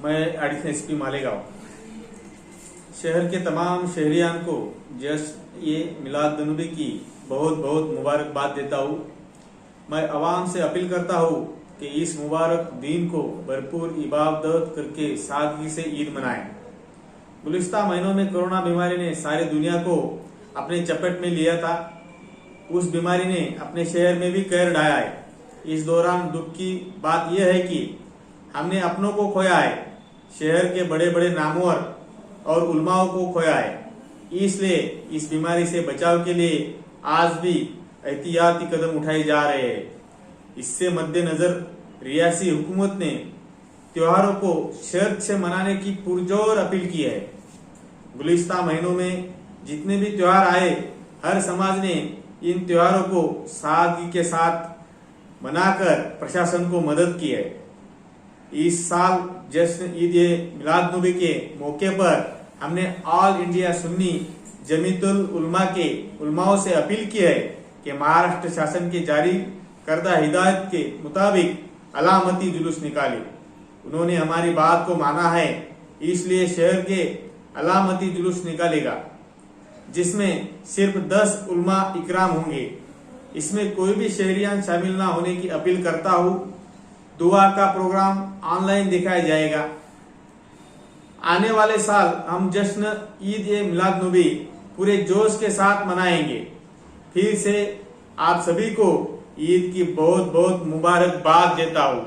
मैं additional SP Malegaon शहर के तमाम शहरियान को ये मिलाद नबी की बहुत बहुत मुबारकबाद देता हूँ। मैं आवाम से अपील करता हूँ कि इस मुबारक दिन को भरपूर इबादत करके सादगी से ईद मनाएं। गुज़िश्ता महीनों में कोरोना बीमारी ने सारी दुनिया को अपने चपेट में लिया था। उस बीमारी ने अपने शहर में भी कहर ढाया है। इस दौरान दुख की बात यह है कि हमने अपनों को खोया है, शहर के बड़े बड़े नामवर और उलमाओं को खोया है। इसलिए इस बीमारी से बचाव के लिए आज भी एहतियाती कदम उठाए जा रहे हैं। इससे मद्देनजर रियासी हुकूमत ने त्योहारों को शर्त से मनाने की पुरजोर अपील की है। गुज़िश्ता महीनों में जितने भी त्योहार आए, हर समाज ने इन त्योहारों को सादगी के साथ मनाकर प्रशासन को मदद की है। इस साल जश्न ईद मिलाद नबी के मौके पर हमने ऑल इंडिया सुन्नी जमीयतुल उलमा के उलमाओं से अपील की है कि महाराष्ट्र शासन के जारी करदा हिदायत के मुताबिक अलामती जुलूस निकाले। उन्होंने हमारी बात को माना है, इसलिए शहर के अलामती जुलूस निकालेगा, जिसमें सिर्फ 10 उलमा इकराम होंगे। इसमें कोई भी शहरियान शामिल ना होने की अपील करता हूँ। दुआ का प्रोग्राम ऑनलाइन दिखाया जाएगा। आने वाले साल हम जश्न ईद मिलाद नबी पूरे जोश के साथ मनाएंगे। फिर से आप सभी को ईद की बहुत बहुत मुबारकबाद देता हूँ।